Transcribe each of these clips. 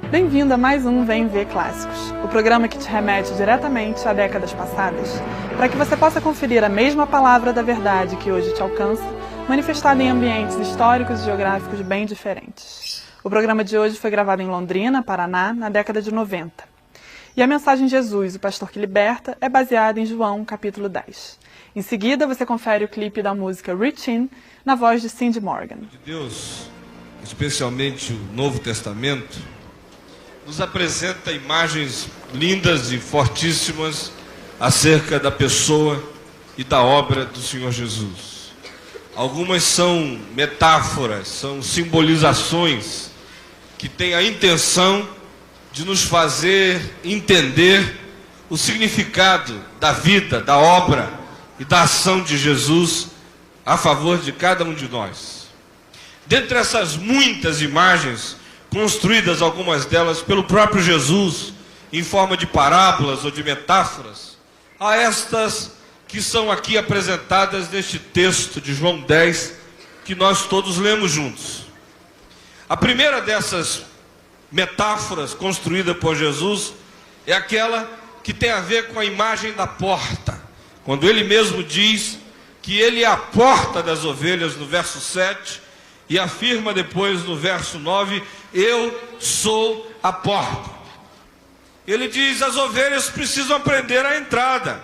Bem-vindo a mais um Vem Ver Clássicos, o programa que te remete diretamente a décadas passadas, para que você possa conferir a mesma palavra da verdade que hoje te alcança, manifestada em ambientes históricos e geográficos bem diferentes. O programa de hoje foi gravado em Londrina, Paraná, na década de 90. E a mensagem Jesus, o pastor que liberta, é baseada em João, capítulo 10. Em seguida, você confere o clipe da música Reach In, na voz de Cindy Morgan. De Deus, especialmente o Novo Testamento, nos apresenta imagens lindas e fortíssimas acerca da pessoa e da obra do Senhor Jesus. Algumas são metáforas, são simbolizações que têm a intenção de nos fazer entender o significado da vida, da obra e da ação de Jesus a favor de cada um de nós. Dentre essas muitas imagens, construídas algumas delas pelo próprio Jesus, em forma de parábolas ou de metáforas, há estas que são aqui apresentadas neste texto de João 10, que nós todos lemos juntos. A primeira dessas metáforas construída por Jesus é aquela que tem a ver com a imagem da porta, quando ele mesmo diz que ele é a porta das ovelhas, no verso 7, e afirma depois no verso 9, eu sou a porta. Ele diz, as ovelhas precisam aprender a entrada.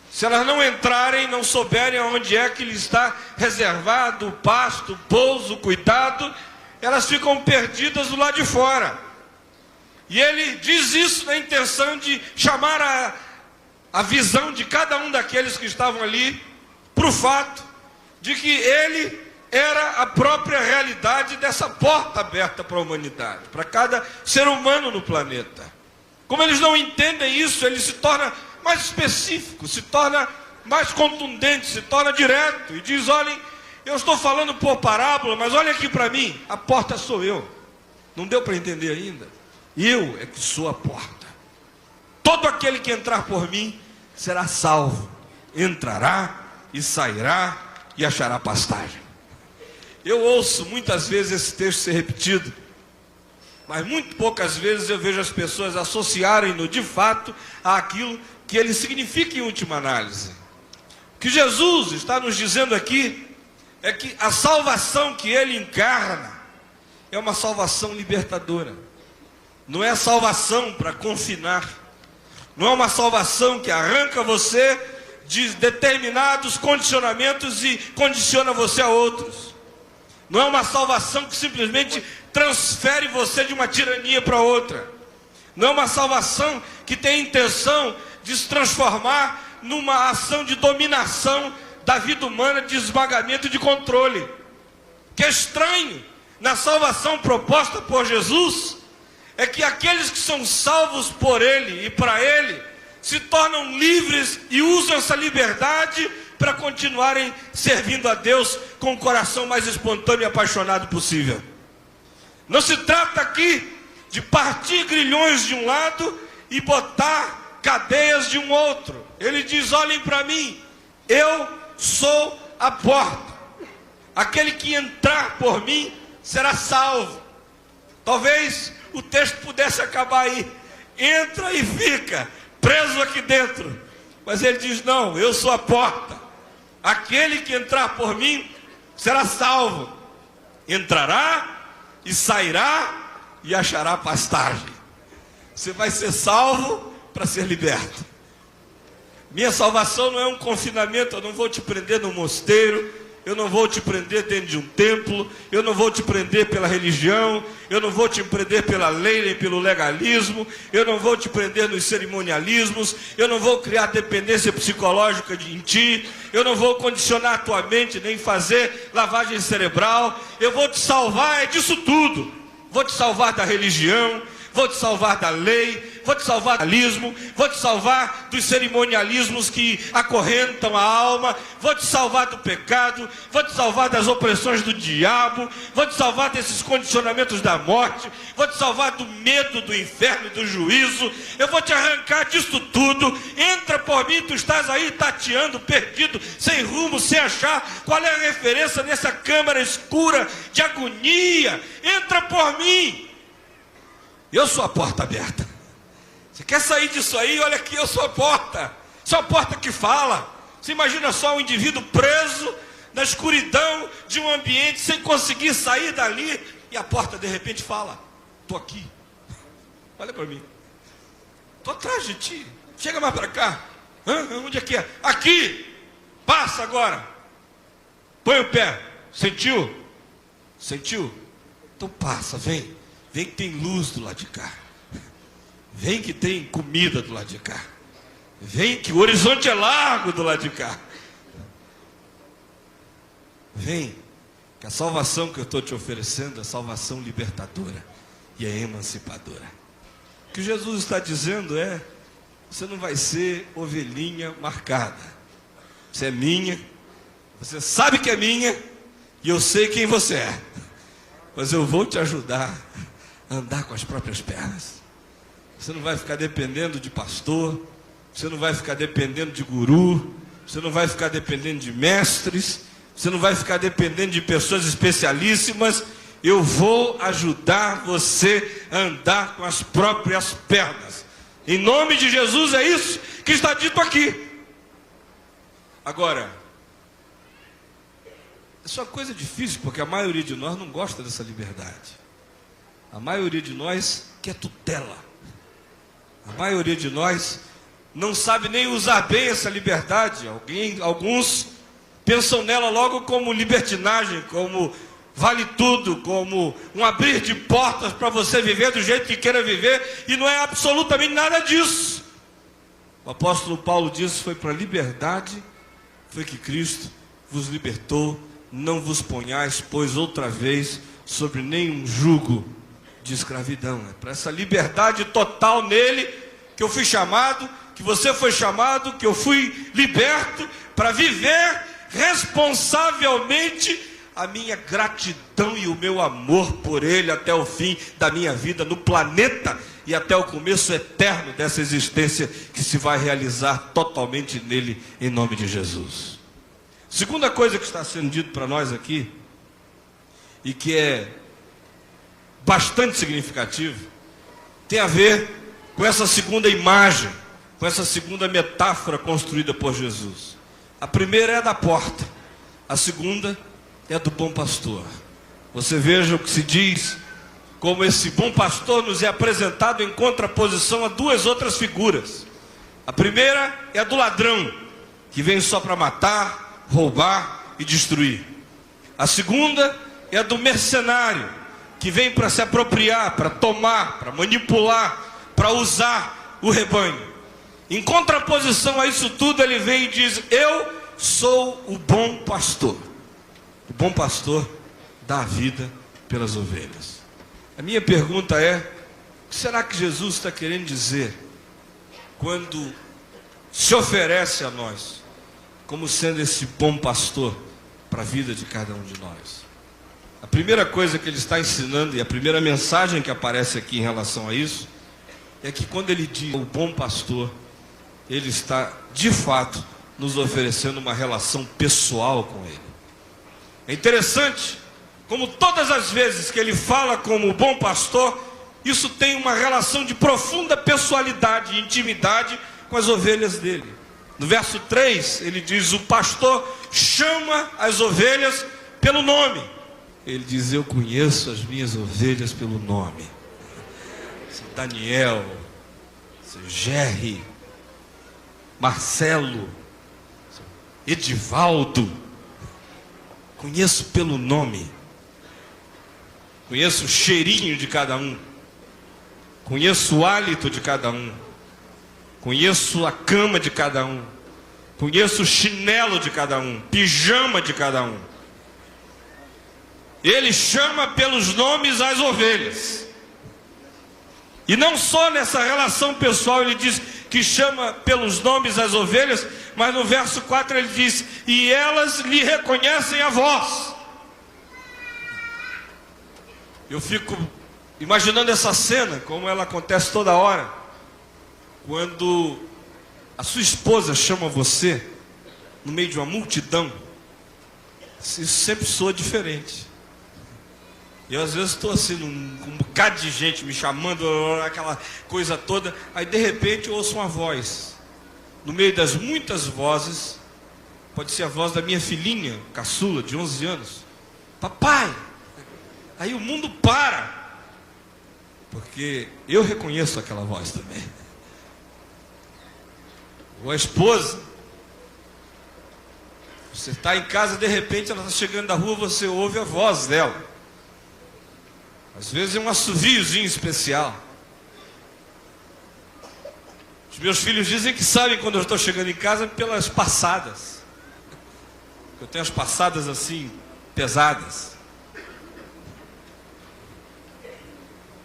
Se elas não entrarem, não souberem aonde é que lhe está reservado o pasto, o pouso, o cuidado, elas ficam perdidas do lado de fora. E ele diz isso na intenção de chamar a visão de cada um daqueles que estavam ali para o fato de que ele era a própria realidade dessa porta aberta para a humanidade, para cada ser humano no planeta. Como eles não entendem isso, ele se torna mais específico, se torna mais contundente, se torna direto e diz, olhem, eu estou falando por parábola, mas olhem aqui para mim, a porta sou eu. Não deu para entender ainda? Eu é que sou a porta. Todo aquele que entrar por mim será salvo, entrará e sairá e achará pastagem. Eu ouço muitas vezes esse texto ser repetido, mas muito poucas vezes eu vejo as pessoas associarem-no de fato àquilo que ele significa em última análise. O que Jesus está nos dizendo aqui é que a salvação que ele encarna é uma salvação libertadora. Não é salvação para confinar, não é uma salvação que arranca você de determinados condicionamentos e condiciona você a outros. Não é uma salvação que simplesmente transfere você de uma tirania para outra. Não é uma salvação que tem a intenção de se transformar numa ação de dominação da vida humana, de esmagamento e de controle. O que é estranho na salvação proposta por Jesus é que aqueles que são salvos por ele e para ele se tornam livres e usam essa liberdade para continuarem servindo a Deus com o coração mais espontâneo e apaixonado possível. Não se trata aqui de partir grilhões de um lado e botar cadeias de um outro. Ele diz, olhem para mim, eu sou a porta. Aquele que entrar por mim será salvo. Talvez o texto pudesse acabar aí. Entra e fica preso aqui dentro. Mas ele diz, não, eu sou a porta. Aquele que entrar por mim será salvo. Entrará e sairá e achará pastagem. Você vai ser salvo para ser liberto. Minha salvação não é um confinamento. Eu não vou te prender no mosteiro, eu não vou te prender dentro de um templo, eu não vou te prender pela religião, eu não vou te prender pela lei nem pelo legalismo, eu não vou te prender nos cerimonialismos, eu não vou criar dependência psicológica em ti, eu não vou condicionar a tua mente nem fazer lavagem cerebral. Eu vou te salvar disso tudo. Vou te salvar da religião, vou te salvar da lei, vou te salvar do legalismo, vou te salvar dos cerimonialismos que acorrentam a alma, vou te salvar do pecado, vou te salvar das opressões do diabo, vou te salvar desses condicionamentos da morte, vou te salvar do medo do inferno e do juízo, eu vou te arrancar disso tudo. Entra por mim, tu estás aí tateando, perdido, sem rumo, sem achar qual é a referência nessa câmara escura de agonia. Entra por mim, eu sou a porta aberta. Você quer sair disso aí? Olha aqui, eu sou a porta. Sou a porta que fala. Você imagina só um indivíduo preso na escuridão de um ambiente, sem conseguir sair dali, e a porta de repente fala: estou aqui, olha para mim, estou atrás de ti, chega mais para cá. Onde é que é? Aqui, passa agora, põe o pé. Sentiu? Sentiu? Então passa, vem que tem luz do lado de cá, vem que tem comida do lado de cá, vem que o horizonte é largo do lado de cá. Vem, que a salvação que eu estou te oferecendo é salvação libertadora e é emancipadora. O que Jesus está dizendo é: você não vai ser ovelhinha marcada. Você é minha, você sabe que é minha, e eu sei quem você é. Mas eu vou te ajudar a andar com as próprias pernas. Você não vai ficar dependendo de pastor, você não vai ficar dependendo de guru, você não vai ficar dependendo de mestres, você não vai ficar dependendo de pessoas especialíssimas. Eu vou ajudar você a andar com as próprias pernas. Em nome de Jesus, é isso que está dito aqui. Agora, isso é uma coisa difícil, porque a maioria de nós não gosta dessa liberdade. A maioria de nós quer tutela. A maioria de nós não sabe nem usar bem essa liberdade. Alguns pensam nela logo como libertinagem, como vale tudo, como um abrir de portas para você viver do jeito que queira viver, e não é absolutamente nada disso. O apóstolo Paulo disse: foi para a liberdade foi que Cristo vos libertou, não vos ponhais, pois, outra vez sobre nenhum jugo de escravidão. É para essa liberdade total nele que eu fui chamado, que você foi chamado, que eu fui liberto, para viver responsavelmente a minha gratidão e o meu amor por ele até o fim da minha vida no planeta e até o começo eterno dessa existência que se vai realizar totalmente nele, em nome de Jesus. Segunda coisa que está sendo dito para nós aqui, e que é bastante significativo, tem a ver com essa segunda imagem, com essa segunda metáfora construída por Jesus. A primeira é da porta, a segunda é do bom pastor. Você veja o que se diz, como esse bom pastor nos é apresentado em contraposição a duas outras figuras. A primeira é a do ladrão, que vem só para matar, roubar e destruir. A segunda é a do mercenário, que vem para se apropriar, para tomar, para manipular, para usar o rebanho. Em contraposição a isso tudo, ele vem e diz: eu sou o bom pastor. O bom pastor dá a vida pelas ovelhas. A minha pergunta é: o que será que Jesus está querendo dizer quando se oferece a nós como sendo esse bom pastor para a vida de cada um de nós? A primeira coisa que ele está ensinando, e a primeira mensagem que aparece aqui em relação a isso, é que quando ele diz o bom pastor, ele está de fato nos oferecendo uma relação pessoal com ele. É interessante como todas as vezes que ele fala como o bom pastor, isso tem uma relação de profunda pessoalidade e intimidade com as ovelhas dele. No verso 3 ele diz: o pastor chama as ovelhas pelo nome. Ele diz: eu conheço as minhas ovelhas pelo nome. Seu Daniel, seu Jerry, Marcelo, Edivaldo, conheço pelo nome. Conheço o cheirinho de cada um, conheço o hálito de cada um, conheço a cama de cada um, conheço o chinelo de cada um, pijama de cada um. Ele chama pelos nomes as ovelhas. E não só nessa relação pessoal ele diz que chama pelos nomes as ovelhas, mas no verso 4 ele diz: e elas lhe reconhecem a voz. Eu fico imaginando essa cena, como ela acontece toda hora, quando a sua esposa chama você no meio de uma multidão. Isso sempre soa diferente. Eu às vezes estou assim, com um bocado de gente me chamando, aquela coisa toda. Aí de repente eu ouço uma voz. No meio das muitas vozes, pode ser a voz da minha filhinha, caçula, de 11 anos. Papai! Aí o mundo para. Porque eu reconheço aquela voz também. Ou a esposa. Você está em casa, de repente ela está chegando da rua, você ouve a voz dela. Às vezes é um assoviozinho especial. Os meus filhos dizem que sabem quando eu estou chegando em casa pelas passadas. Eu tenho as passadas assim, pesadas.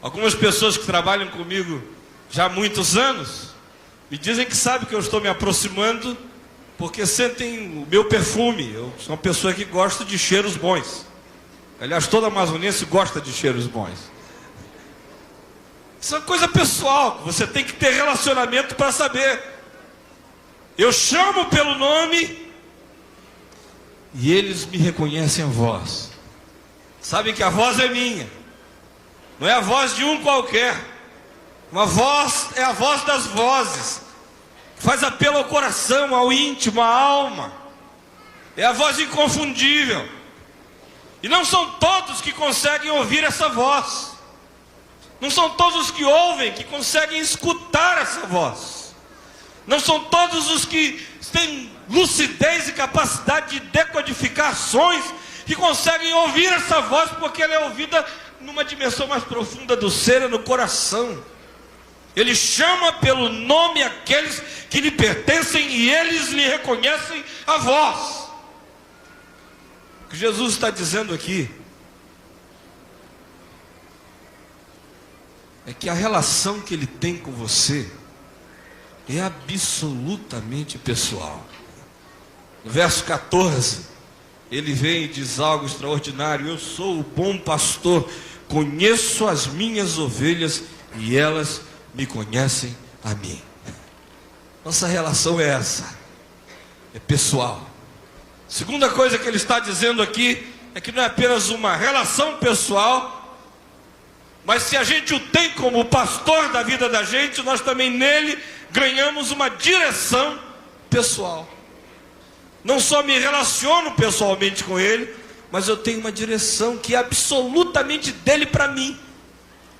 Algumas pessoas que trabalham comigo já há muitos anos me dizem que sabem que eu estou me aproximando porque sentem o meu perfume. Eu sou uma pessoa que gosta de cheiros bons. Aliás, todo amazonense gosta de cheiros bons. Isso é uma coisa pessoal, você tem que ter relacionamento para saber. Eu chamo pelo nome e eles me reconhecem a voz. Sabem que a voz é minha. Não é a voz de um qualquer. Uma voz é a voz das vozes. Faz apelo ao coração, ao íntimo, à alma. É a voz inconfundível. E não são todos que conseguem ouvir essa voz. Não são todos que ouvem que conseguem escutar essa voz. Não são todos os que têm lucidez e capacidade de decodificar sons que conseguem ouvir essa voz, porque ela é ouvida numa dimensão mais profunda do ser, no coração. Ele chama pelo nome aqueles que lhe pertencem e eles lhe reconhecem a voz. O que Jesus está dizendo aqui é que a relação que ele tem com você é absolutamente pessoal. No verso 14, ele vem e diz algo extraordinário: eu sou o bom pastor, conheço as minhas ovelhas e elas me conhecem a mim. Nossa relação é essa, é pessoal. Segunda coisa que ele está dizendo aqui é que não é apenas uma relação pessoal, mas se a gente o tem como pastor da vida da gente, nós também nele ganhamos uma direção pessoal. Não só me relaciono pessoalmente com ele, mas eu tenho uma direção que é absolutamente dele para mim.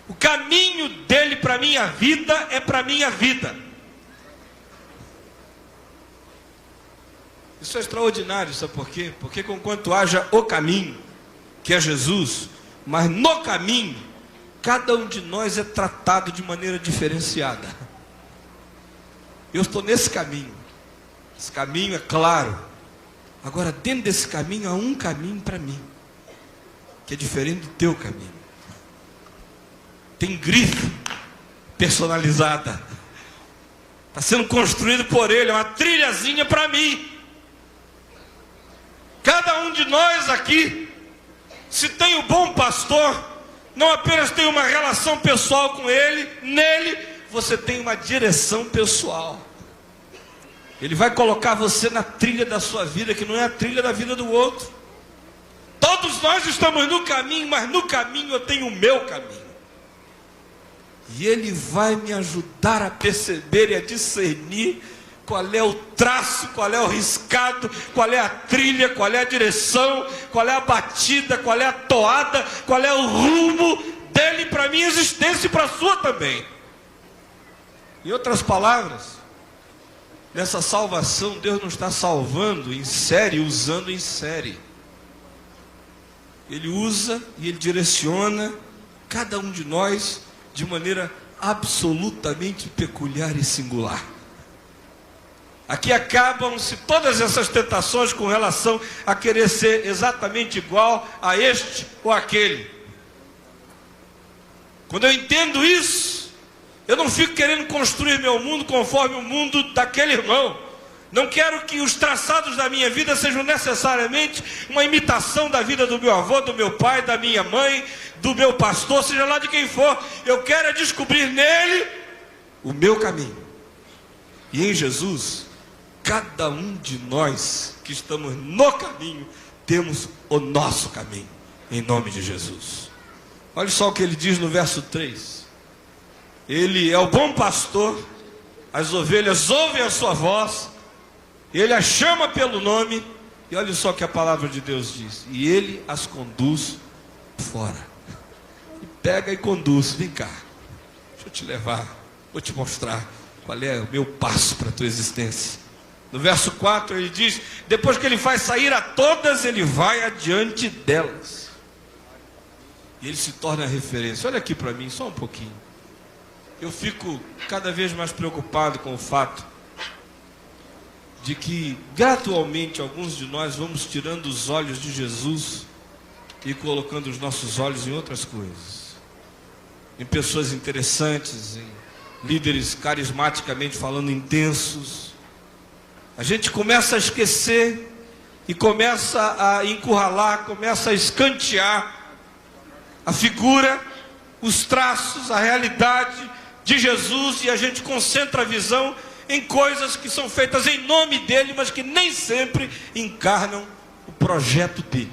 O caminho dele para a minha vida é para a minha vida. Isso é extraordinário, sabe por quê? Porque conquanto haja o caminho, que é Jesus, mas no caminho, cada um de nós é tratado de maneira diferenciada. Eu estou nesse caminho. Esse caminho é claro. Agora, dentro desse caminho, há um caminho para mim, que é diferente do teu caminho. Tem grife personalizada. Está sendo construído por ele, é uma trilhazinha para mim. Cada um de nós aqui, se tem o bom pastor, não apenas tem uma relação pessoal com ele, nele você tem uma direção pessoal. Ele vai colocar você na trilha da sua vida, que não é a trilha da vida do outro. Todos nós estamos no caminho, mas no caminho eu tenho o meu caminho. E ele vai me ajudar a perceber e a discernir qual é o traço, qual é o riscado, qual é a trilha, qual é a direção, qual é a batida, qual é a toada, qual é o rumo dele para a minha existência e para a sua também. Em outras palavras, nessa salvação, Deus não está salvando em série, usando em série. Ele usa e ele direciona cada um de nós de maneira absolutamente peculiar e singular. Aqui acabam-se todas essas tentações com relação a querer ser exatamente igual a este ou aquele. Quando eu entendo isso, Eu não fico querendo construir meu mundo conforme o mundo daquele irmão. Não quero que os traçados da minha vida sejam necessariamente uma imitação da vida do meu avô, do meu pai, da minha mãe, do meu pastor, seja lá de quem for. Eu quero é descobrir nele o meu caminho. E em Jesus, cada um de nós que estamos no caminho, temos o nosso caminho, em nome de Jesus. Olha só o que ele diz no verso 3. Ele é o bom pastor, as ovelhas ouvem a sua voz, ele as chama pelo nome, e olha só o que a palavra de Deus diz: e ele as conduz fora. E pega e conduz: vem cá, deixa eu te levar, vou te mostrar qual é o meu passo para a tua existência. No verso 4 ele diz: depois que ele faz sair a todas, ele vai adiante delas. E ele se torna a referência. Olha aqui para mim, só um pouquinho. Eu fico cada vez mais preocupado com o fato de que gradualmente alguns de nós vamos tirando os olhos de Jesus e colocando os nossos olhos em outras coisas, em pessoas interessantes, em líderes carismaticamente falando intensos. A gente começa a esquecer e começa a encurralar, começa a escantear a figura, os traços, a realidade de Jesus, e a gente concentra a visão em coisas que são feitas em nome dele, mas que nem sempre encarnam o projeto dele.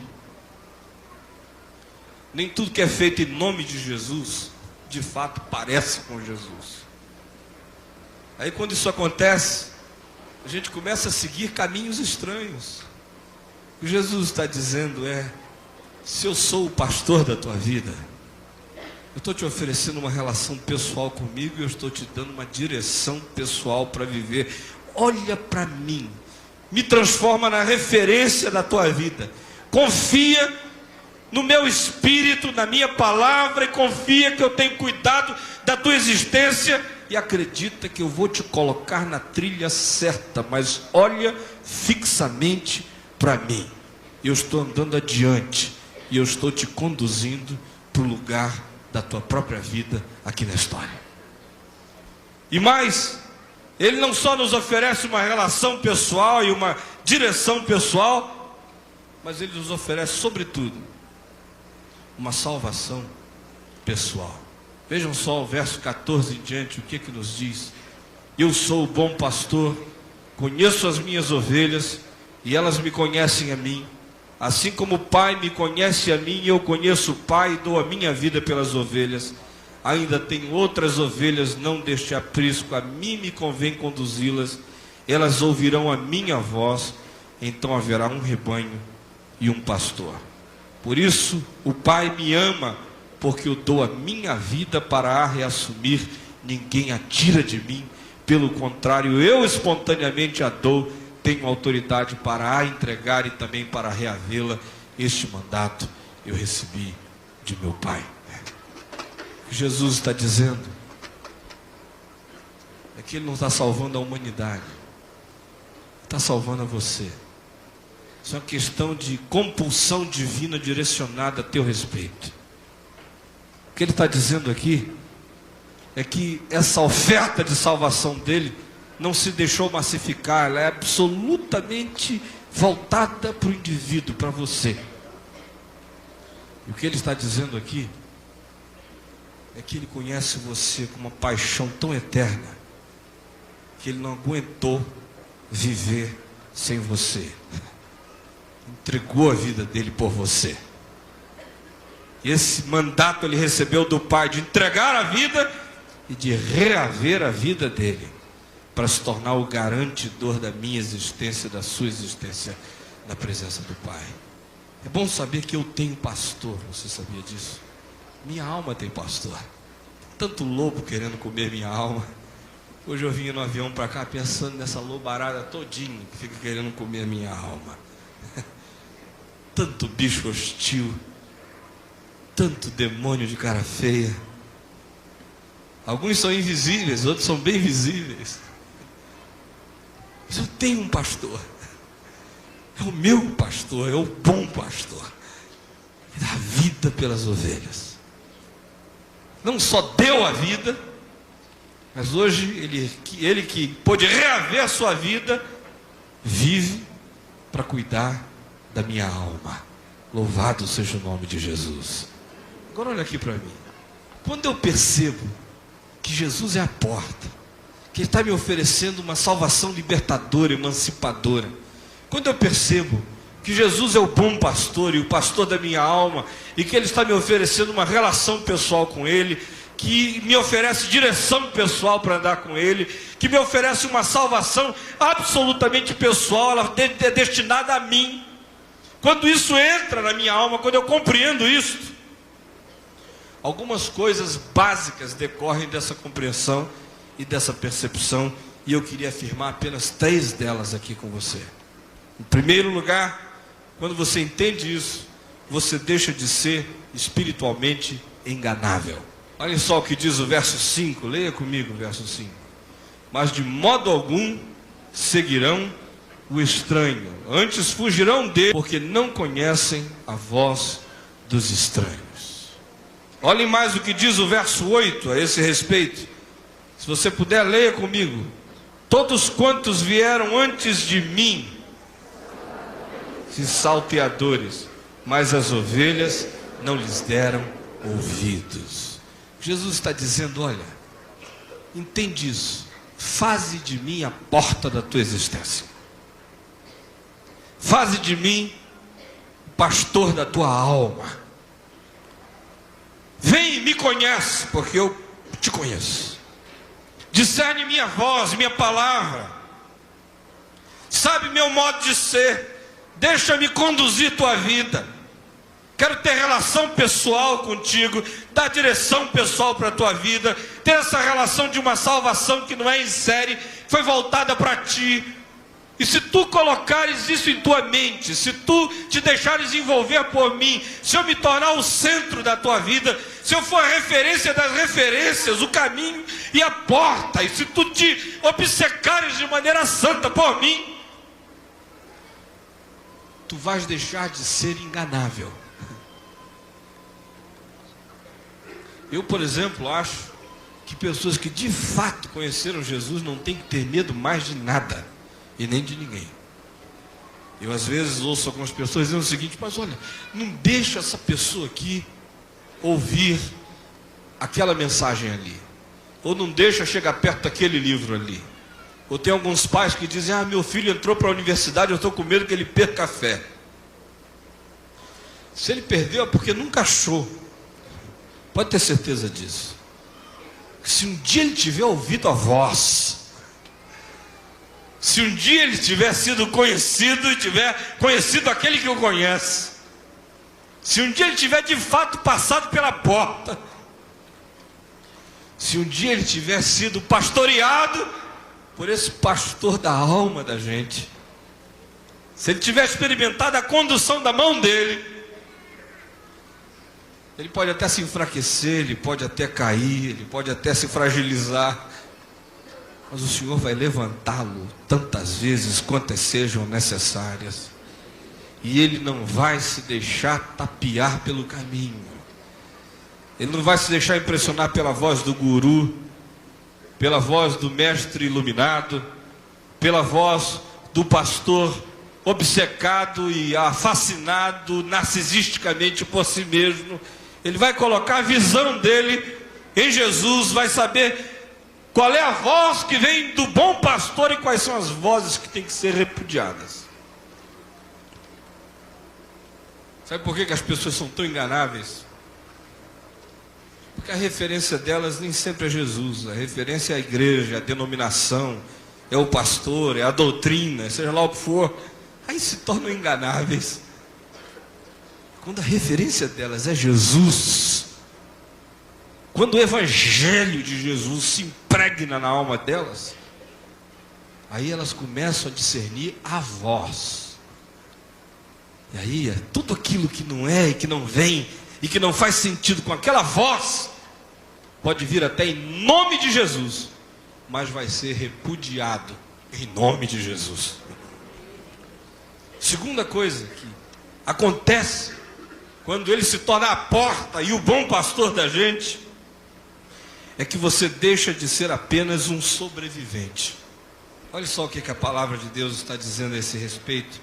Nem tudo que é feito em nome de Jesus, de fato, parece com Jesus. Aí quando isso acontece, a gente começa a seguir caminhos estranhos. O que Jesus está dizendo é: se eu sou o pastor da tua vida, eu estou te oferecendo uma relação pessoal comigo, e eu estou te dando uma direção pessoal para viver. Olha para mim, me transforma na referência da tua vida, confia no meu espírito, na minha palavra, e confia que eu tenho cuidado da tua existência, e acredita que eu vou te colocar na trilha certa, mas olha fixamente para mim. Eu estou andando adiante, e eu estou te conduzindo para o lugar da tua própria vida aqui na história. E mais, ele não só nos oferece uma relação pessoal e uma direção pessoal, mas ele nos oferece, sobretudo, uma salvação pessoal. Vejam só o verso 14 em diante, o que que nos diz: eu sou o bom pastor, conheço as minhas ovelhas, e elas me conhecem a mim. Assim como o Pai me conhece a mim, eu conheço o Pai e dou a minha vida pelas ovelhas. Ainda tenho outras ovelhas, não deste aprisco, a mim me convém conduzi-las. Elas ouvirão a minha voz, então haverá um rebanho e um pastor. Por isso o Pai me ama, porque eu dou a minha vida para a reassumir. Ninguém a tira de mim, pelo contrário, eu espontaneamente a dou. Tenho autoridade para a entregar e também para reavê-la. Este mandato eu recebi de meu Pai. O que Jesus está dizendo é que Ele não está salvando a humanidade, está salvando a você. Isso é uma questão de compulsão divina direcionada a teu respeito. O que Ele está dizendo aqui é que essa oferta de salvação dele não se deixou massificar, ela é absolutamente voltada para o indivíduo, para você. E o que ele está dizendo aqui é que ele conhece você com uma paixão tão eterna que ele não aguentou viver sem você. Entregou a vida dele por você. E esse mandato ele recebeu do Pai, de entregar a vida e de reaver a vida dele, para se tornar o garantidor da minha existência, da sua existência na presença do Pai. É bom saber que eu tenho pastor. Você sabia disso? Minha alma tem pastor. Tanto lobo querendo comer minha alma. Hoje eu vinha no avião para cá pensando nessa lobarada todinha que fica querendo comer a minha alma. Tanto bicho hostil, tanto demônio de cara feia. Alguns são invisíveis, outros são bem visíveis. Mas eu tenho um pastor. É o meu pastor, é o bom pastor. Ele dá vida pelas ovelhas. Não só deu a vida, Mas hoje, ele que pôde reaver a sua vida, vive para cuidar da minha alma. Louvado seja o nome de Jesus. Agora olha aqui para mim. Quando eu percebo que Jesus é a porta, que Ele está me oferecendo uma salvação libertadora, emancipadora, quando eu percebo que Jesus é o bom pastor e o pastor da minha alma, e que Ele está me oferecendo uma relação pessoal com Ele, que me oferece direção pessoal para andar com Ele, que me oferece uma salvação absolutamente pessoal, ela é destinada a mim. Quando isso entra na minha alma, quando eu compreendo isso, algumas coisas básicas decorrem dessa compreensão e dessa percepção, e eu queria afirmar apenas 3 delas aqui com você. Em primeiro lugar, quando você entende isso, você deixa de ser espiritualmente enganável. Olha só o que diz o verso 5, leia comigo o verso 5. Mas de modo algum seguirão o estranho, antes fugirão dele, porque não conhecem a voz dos estranhos. Olhem mais o que diz o verso 8 a esse respeito. Se você puder, leia comigo. Todos quantos vieram antes de mim, se salteadores, mas as ovelhas não lhes deram ouvidos. Jesus está dizendo, olha, entende isso, faze de mim a porta da tua existência, faze de mim o pastor da tua alma, vem e me conhece, porque eu te conheço, discerne minha voz, minha palavra, sabe meu modo de ser, deixa-me conduzir tua vida. Quero ter relação pessoal contigo, dar direção pessoal para a tua vida, ter essa relação de uma salvação que não é em série, foi voltada para ti. E se tu colocares isso em tua mente, se tu te deixares envolver por mim, se eu me tornar o centro da tua vida, se eu for a referência das referências, o caminho e a porta, e se tu te obcecares de maneira santa por mim, tu vais deixar de ser enganável. Eu, por exemplo, acho que pessoas que de fato conheceram Jesus não têm que ter medo mais de nada e nem de ninguém. Eu às vezes ouço algumas pessoas dizendo o seguinte, mas olha, não deixa essa pessoa aqui ouvir aquela mensagem ali, ou não deixa chegar perto daquele livro ali. Ou tem alguns pais que dizem, meu filho entrou para a universidade, eu estou com medo que ele perca a fé. Se ele perdeu é porque nunca achou. Pode ter certeza disso. Se um dia ele tiver ouvido a voz, se um dia ele tiver sido conhecido e tiver conhecido aquele que o conhece, se um dia ele tiver de fato passado pela porta, se um dia ele tiver sido pastoreado por esse pastor da alma da gente, se ele tiver experimentado a condução da mão dele, ele pode até se enfraquecer, ele pode até cair, ele pode até se fragilizar, mas o Senhor vai levantá-lo tantas vezes quantas sejam necessárias, e ele não vai se deixar tapear pelo caminho, ele não vai se deixar impressionar pela voz do guru, pela voz do mestre iluminado, pela voz do pastor obcecado e fascinado narcisisticamente por si mesmo. Ele vai colocar a visão dele em Jesus, vai saber qual é a voz que vem do bom pastor e quais são as vozes que têm que ser repudiadas. Sabe por que as pessoas são tão enganáveis? Porque a referência delas nem sempre é Jesus, a referência é a igreja, é a denominação, é o pastor, é a doutrina, seja lá o que for. Aí se tornam enganáveis. Quando a referência delas é Jesus, quando o evangelho de Jesus se impregna na alma delas, aí elas começam a discernir a voz. E aí tudo aquilo que não é e que não vem e que não faz sentido com aquela voz, pode vir até em nome de Jesus, mas vai ser repudiado em nome de Jesus. Segunda coisa que acontece quando ele se torna a porta e o bom pastor da gente, é que você deixa de ser apenas um sobrevivente. Olha só o que a palavra de Deus está dizendo a esse respeito.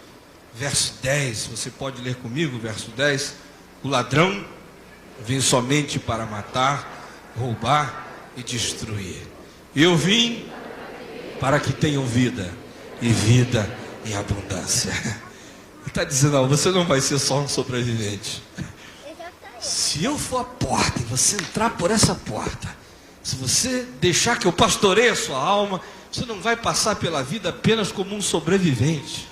Verso 10, você pode ler comigo, verso 10. O ladrão vem somente para matar, roubar e destruir. Eu vim para que tenham vida, e vida em abundância. Ele está dizendo, não, você não vai ser só um sobrevivente. Se eu for a porta e você entrar por essa porta, se você deixar que eu pastoreie a sua alma, você não vai passar pela vida apenas como um sobrevivente.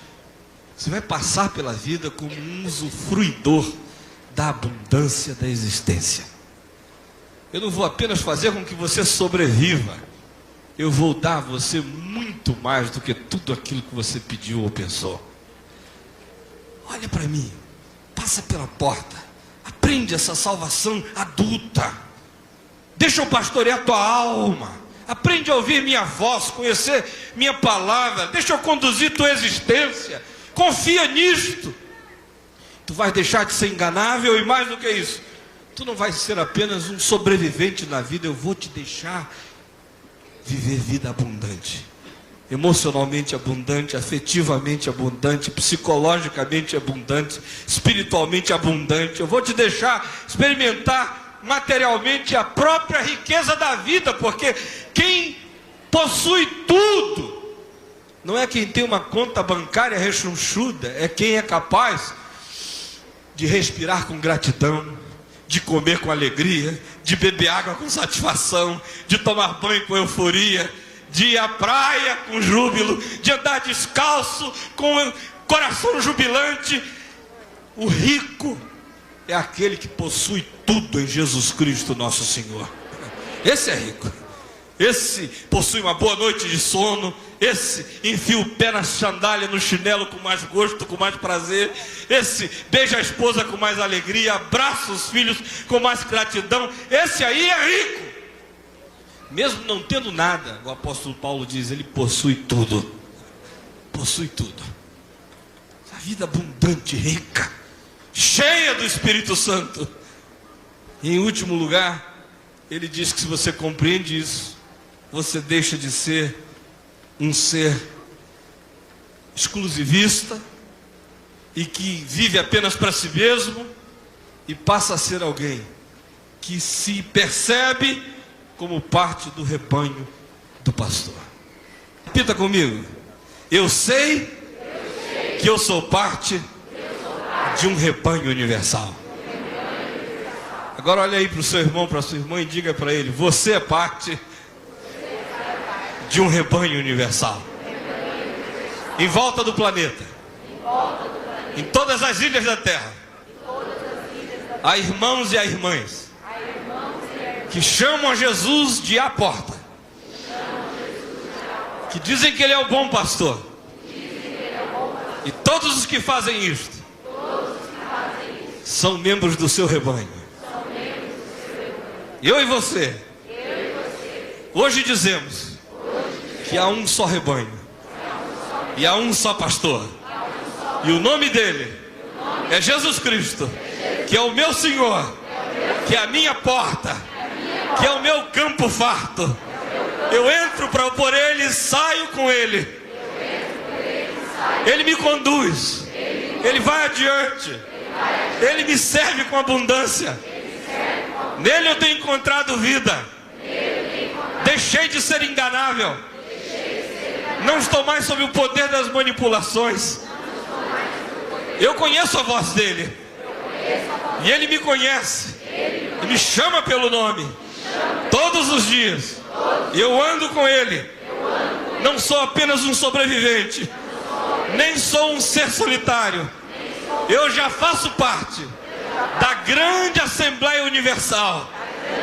Você vai passar pela vida como um usufruidor da abundância da existência. Eu não vou apenas fazer com que você sobreviva. Eu vou dar a você muito mais do que tudo aquilo que você pediu ou pensou. Olha para mim, passa pela porta, aprende essa salvação adulta. Deixa eu pastorear a tua alma. Aprende a ouvir minha voz, conhecer minha palavra. Deixa eu conduzir tua existência. Confia nisto. Tu vais deixar de ser enganável e mais do que isso, tu não vais ser apenas um sobrevivente na vida. Eu vou te deixar viver vida abundante, emocionalmente abundante, afetivamente abundante, psicologicamente abundante, espiritualmente abundante. Eu vou te deixar experimentar materialmente a própria riqueza da vida, porque quem possui tudo não é quem tem uma conta bancária rechonchuda, é quem é capaz de respirar com gratidão, de comer com alegria, de beber água com satisfação, de tomar banho com euforia, de ir à praia com júbilo, de andar descalço com coração jubilante. O rico é aquele que possui tudo em Jesus Cristo nosso Senhor. Esse é rico. Esse possui uma boa noite de sono. Esse enfia o pé na sandália, no chinelo com mais gosto, com mais prazer. Esse beija a esposa com mais alegria, abraça os filhos com mais gratidão. Esse aí é rico. Mesmo não tendo nada, o apóstolo Paulo diz, ele possui tudo. Possui tudo. A vida abundante, rica, cheia do Espírito Santo. E em último lugar, ele diz que se você compreende isso, você deixa de ser um ser exclusivista e que vive apenas para si mesmo e passa a ser alguém que se percebe como parte do rebanho do pastor. Repita comigo. Eu sei que eu sou parte de um rebanho universal. Agora olha aí para o seu irmão, para a sua irmã e diga para ele, você é parte de um rebanho universal. Em volta do planeta. Em todas as ilhas da terra. Há irmãos e há irmãs que chamam a Jesus de a porta. Que dizem que ele é o bom pastor. E todos os que fazem isto são membros do seu rebanho. Eu e você hoje dizemos que há um só rebanho e há um só pastor, e o nome dele é Jesus Cristo, que é o meu Senhor, que é a minha porta, que é o meu campo farto. Eu entro para por ele, saio com ele. Ele me conduz, ele vai adiante, ele me serve com abundância. Nele eu tenho encontrado vida. Deixei de ser enganável. Não estou mais sob o poder das manipulações. Eu conheço a voz dele. E ele me conhece. E me chama pelo nome. Todos os dias. Eu ando com ele. Não sou apenas um sobrevivente. Nem sou um ser solitário. Eu já faço parte da grande Assembleia Universal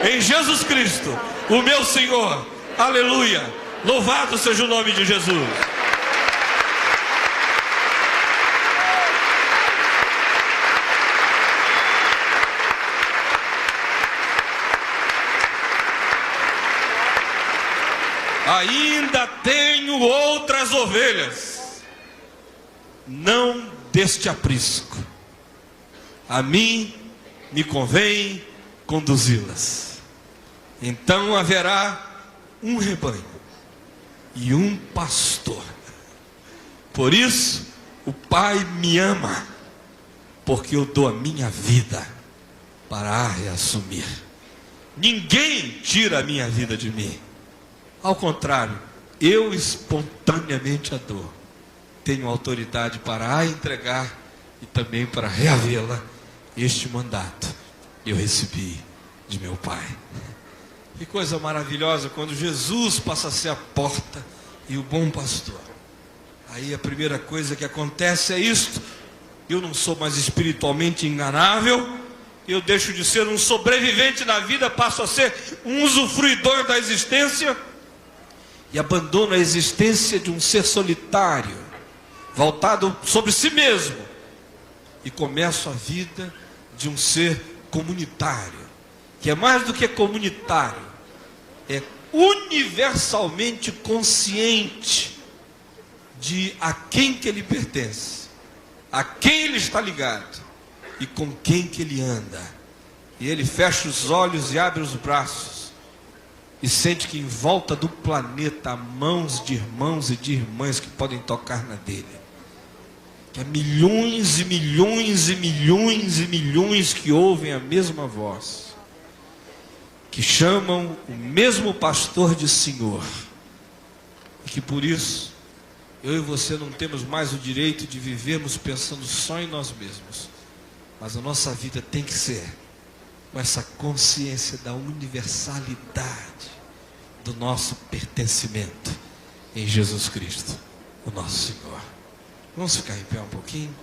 em Jesus Cristo, o meu Senhor. Aleluia. Louvado seja o nome de Jesus. Ainda tenho outras ovelhas, não deste aprisco. A mim me convém conduzi-las. Então haverá um rebanho e um pastor. Por isso o Pai me ama, porque eu dou a minha vida para a reassumir. Ninguém tira a minha vida de mim. Ao contrário, eu espontaneamente a dou. Tenho autoridade para a entregar e também para reavê-la. Este mandato eu recebi de meu Pai. Que coisa maravilhosa quando Jesus passa a ser a porta e o bom pastor. Aí a primeira coisa que acontece é isto: eu não sou mais espiritualmente enganável, eu deixo de ser um sobrevivente na vida, passo a ser um usufruidor da existência e abandono a existência de um ser solitário, voltado sobre si mesmo, e começo a vida de um ser comunitário, que é mais do que comunitário, é universalmente consciente de a quem que ele pertence, a quem ele está ligado e com quem que ele anda. E ele fecha os olhos e abre os braços e sente que em volta do planeta há mãos de irmãos e de irmãs que podem tocar na dele. Que há milhões e milhões e milhões e milhões que ouvem a mesma voz, que chamam o mesmo pastor de Senhor, e que por isso eu e você não temos mais o direito de vivermos pensando só em nós mesmos, mas a nossa vida tem que ser com essa consciência da universalidade do nosso pertencimento em Jesus Cristo, o nosso Senhor. Vamos ficar em pé um pouquinho?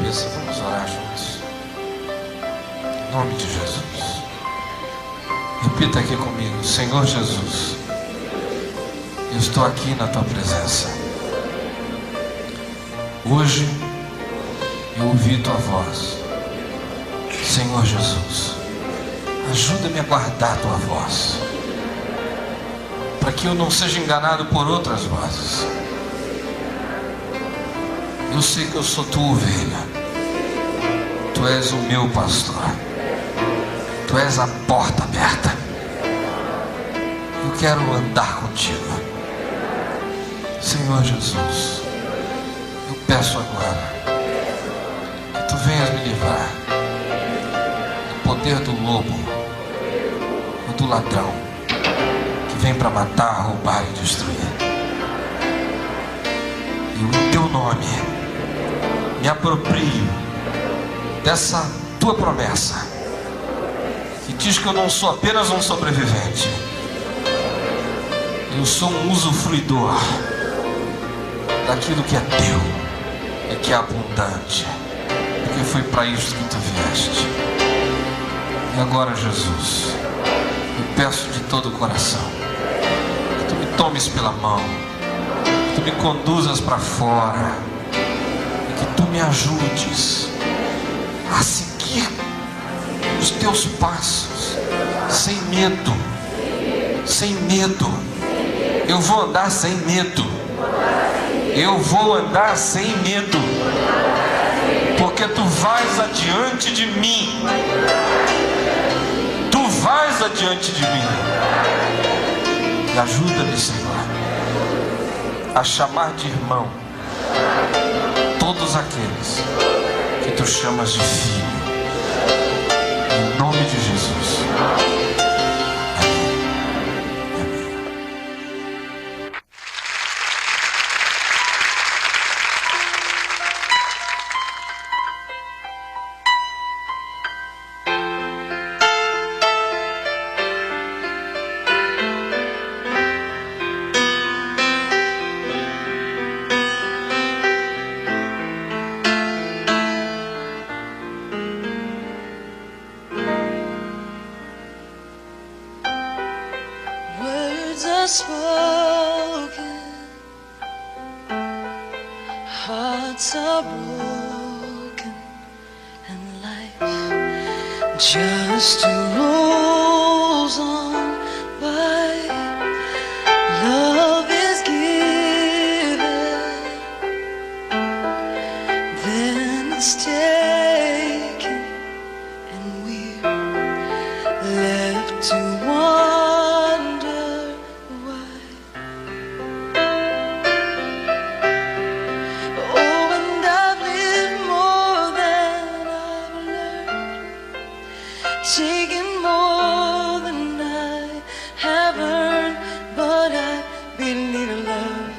Vamos orar juntos. Em nome de Jesus. Repita aqui comigo: Senhor Jesus, eu estou aqui na tua presença. Hoje eu ouvi tua voz. Senhor Jesus, ajuda-me a guardar a tua voz, para que eu não seja enganado por outras vozes. Eu sei que eu sou tua ovelha. Tu és o meu pastor. Tu és a porta aberta. Eu quero andar contigo. Senhor Jesus, eu peço agora que tu venhas me livrar do poder do lobo ou do ladrão que vem para matar, roubar e destruir. E em teu nome me aproprio dessa tua promessa, que diz que eu não sou apenas um sobrevivente, eu sou um usufruidor daquilo que é teu e que é abundante, porque foi para isso que tu vieste. E agora, Jesus, eu peço de todo o coração que tu me tomes pela mão, que tu me conduzas para fora, que tu me ajudes a seguir os teus passos sem medo. Sem medo. Eu vou andar sem medo. Eu vou andar sem medo, porque tu vais adiante de mim. Tu vais adiante de mim. E ajuda-me, Senhor, a chamar de irmão todos aqueles que tu chamas de filho, em nome de Jesus. hearts are broken and life just rolls on by. Love is given, then it's taken, and we're left to wonder why. Oh, and I've lived more than I've learned, taken more than I have earned, but I believe love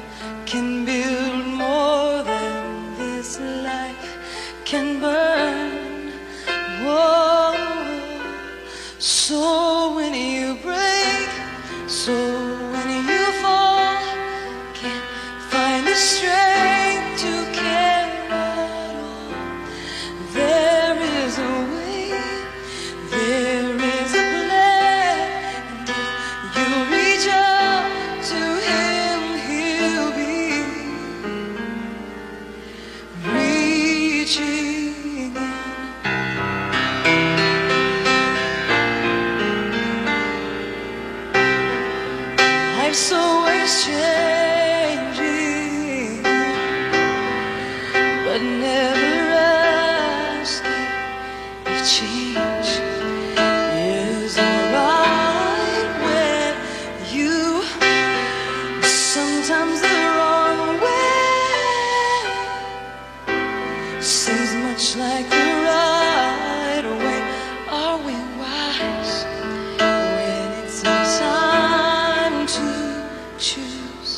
can build more than this life can burn. Whoa. So when you break, so when you fall, can't find the strength to carry it all. There is a way, there is a plan, and if you reach up to Him, He'll be reaching in. Life's always changing, but never asking if change is alright when you sometimes the wrong way seems much like the right way. Are we wise when it's time to choose?